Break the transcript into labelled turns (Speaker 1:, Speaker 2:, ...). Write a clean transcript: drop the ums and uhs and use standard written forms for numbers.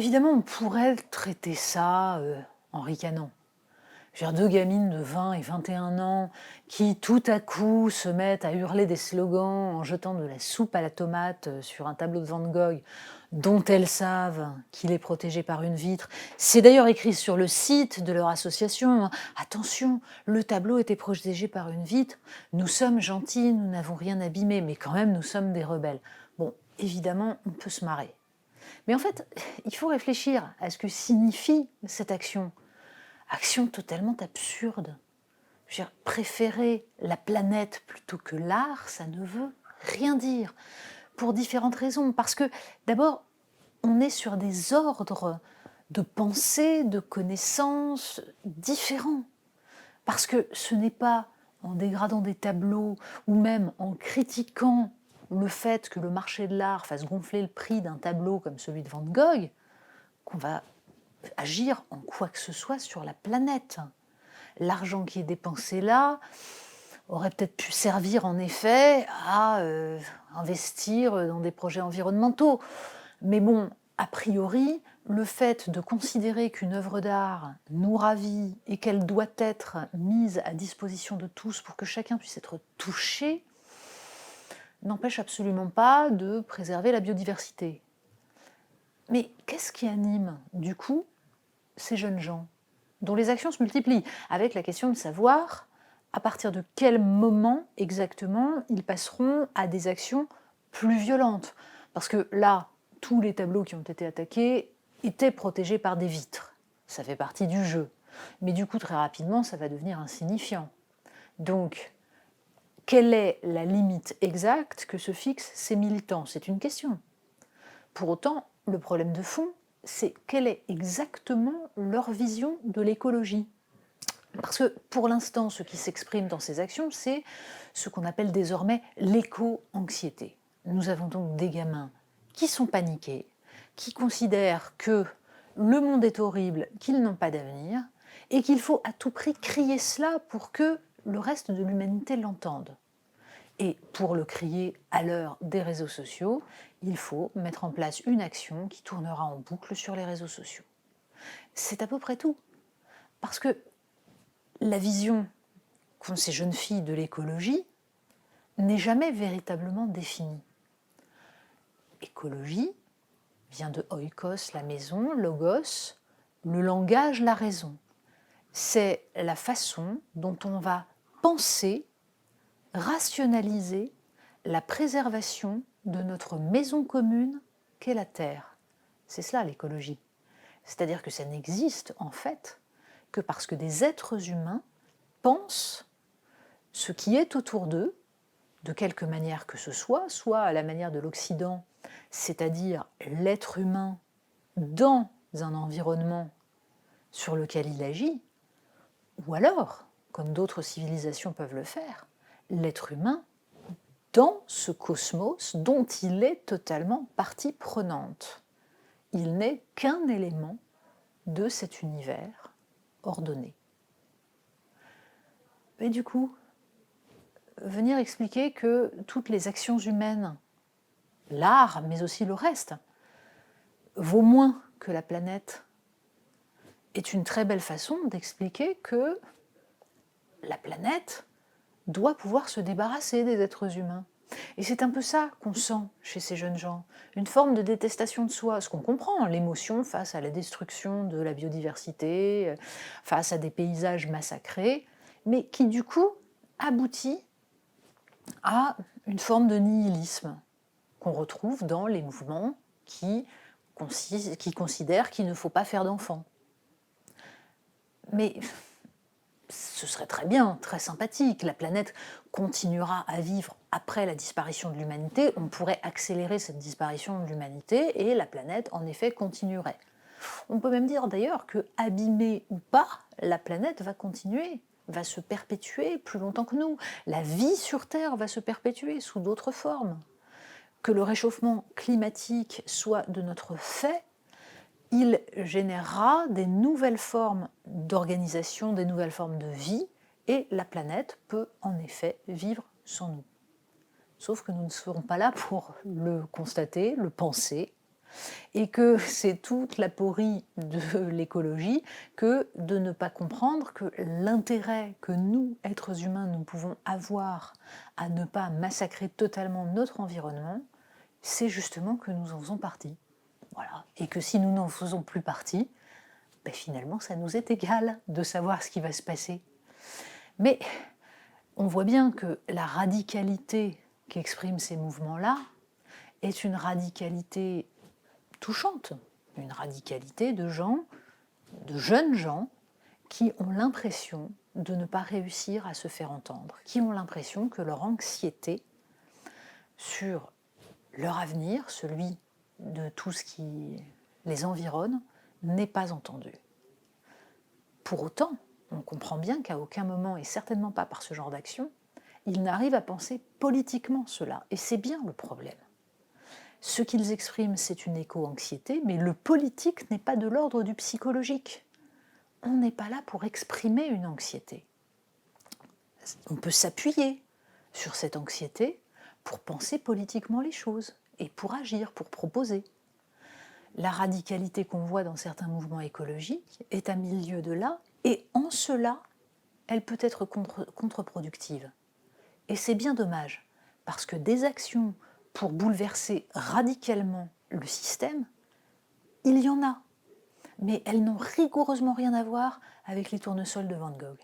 Speaker 1: Évidemment, on pourrait traiter ça, en ricanant. Je veux dire 2 gamines de 20 et 21 ans qui, tout à coup, se mettent à hurler des slogans en jetant de la soupe à la tomate, sur un tableau de Van Gogh dont elles savent qu'il est protégé par une vitre. C'est d'ailleurs écrit sur le site de leur association, hein: «Attention, le tableau était protégé par une vitre. Nous sommes gentils, nous n'avons rien abîmé, mais quand même nous sommes des rebelles». Bon, évidemment, on peut se marrer. Mais en fait, il faut réfléchir à ce que signifie cette action. Action totalement absurde. Je veux dire, préférer la planète plutôt que l'art, ça ne veut rien dire. Pour différentes raisons. Parce que d'abord, on est sur des ordres de pensée, de connaissances différents. Parce que ce n'est pas en dégradant des tableaux ou même en critiquant le fait que le marché de l'art fasse gonfler le prix d'un tableau comme celui de Van Gogh qu'on va agir en quoi que ce soit sur la planète. L'argent qui est dépensé là aurait peut-être pu servir en effet à investir dans des projets environnementaux. Mais bon, a priori, le fait de considérer qu'une œuvre d'art nous ravit et qu'elle doit être mise à disposition de tous pour que chacun puisse être touché, n'empêche absolument pas de préserver la biodiversité. Mais qu'est-ce qui anime, du coup, ces jeunes gens, dont les actions se multiplient, avec la question de savoir à partir de quel moment exactement ils passeront à des actions plus violentes. Parce que là, tous les tableaux qui ont été attaqués étaient protégés par des vitres. Ça fait partie du jeu. Mais du coup, très rapidement, ça va devenir insignifiant. Donc, quelle est la limite exacte que se fixent ces militants? C'est une question. Pour autant, le problème de fond, c'est quelle est exactement leur vision de l'écologie. Parce que pour l'instant, ce qui s'exprime dans ces actions, c'est ce qu'on appelle désormais l'éco-anxiété. Nous avons donc des gamins qui sont paniqués, qui considèrent que le monde est horrible, qu'ils n'ont pas d'avenir, et qu'il faut à tout prix crier cela pour que le reste de l'humanité l'entende. Et pour le crier à l'heure des réseaux sociaux, il faut mettre en place une action qui tournera en boucle sur les réseaux sociaux. C'est à peu près tout. Parce que la vision qu'ont ces jeunes filles de l'écologie n'est jamais véritablement définie. Écologie vient de oikos, la maison, logos, le langage, la raison. C'est la façon dont on va penser, rationaliser la préservation de notre maison commune qu'est la Terre. C'est cela l'écologie. C'est-à-dire que ça n'existe en fait que parce que des êtres humains pensent ce qui est autour d'eux, de quelque manière que ce soit à la manière de l'Occident, c'est-à-dire l'être humain dans un environnement sur lequel il agit, ou alors, comme d'autres civilisations peuvent le faire, l'être humain dans ce cosmos dont il est totalement partie prenante. Il n'est qu'un élément de cet univers ordonné. Et du coup, venir expliquer que toutes les actions humaines, l'art, mais aussi le reste, vaut moins que la planète, est une très belle façon d'expliquer que la planète doit pouvoir se débarrasser des êtres humains. Et c'est un peu ça qu'on sent chez ces jeunes gens, une forme de détestation de soi, ce qu'on comprend, l'émotion face à la destruction de la biodiversité, face à des paysages massacrés, mais qui du coup aboutit à une forme de nihilisme qu'on retrouve dans les mouvements qui considèrent qu'il ne faut pas faire d'enfants. Mais ce serait très bien, très sympathique, la planète continuera à vivre après la disparition de l'humanité, on pourrait accélérer cette disparition de l'humanité et la planète en effet continuerait. On peut même dire d'ailleurs que, abîmée ou pas, la planète va continuer, va se perpétuer plus longtemps que nous. La vie sur Terre va se perpétuer sous d'autres formes. Que le réchauffement climatique soit de notre fait, il générera des nouvelles formes d'organisation, des nouvelles formes de vie, et la planète peut en effet vivre sans nous. Sauf que nous ne serons pas là pour le constater, le penser, et que c'est toute l'aporie de l'écologie que de ne pas comprendre que l'intérêt que nous, êtres humains, nous pouvons avoir à ne pas massacrer totalement notre environnement, c'est justement que nous en faisons partie. Voilà. Et que si nous n'en faisons plus partie, ben finalement, ça nous est égal de savoir ce qui va se passer. Mais on voit bien que la radicalité qu'expriment ces mouvements-là est une radicalité touchante, une radicalité de gens, de jeunes gens, qui ont l'impression de ne pas réussir à se faire entendre, qui ont l'impression que leur anxiété sur leur avenir, celui de tout ce qui les environne, n'est pas entendue. Pour autant, on comprend bien qu'à aucun moment, et certainement pas par ce genre d'action, ils n'arrivent à penser politiquement cela, et c'est bien le problème. Ce qu'ils expriment, c'est une éco-anxiété, mais le politique n'est pas de l'ordre du psychologique. On n'est pas là pour exprimer une anxiété. On peut s'appuyer sur cette anxiété pour penser politiquement les choses, et pour agir, pour proposer. La radicalité qu'on voit dans certains mouvements écologiques est à milieu de là, et en cela, elle peut être contre-productive. Et c'est bien dommage, parce que des actions pour bouleverser radicalement le système, il y en a. Mais elles n'ont rigoureusement rien à voir avec les tournesols de Van Gogh.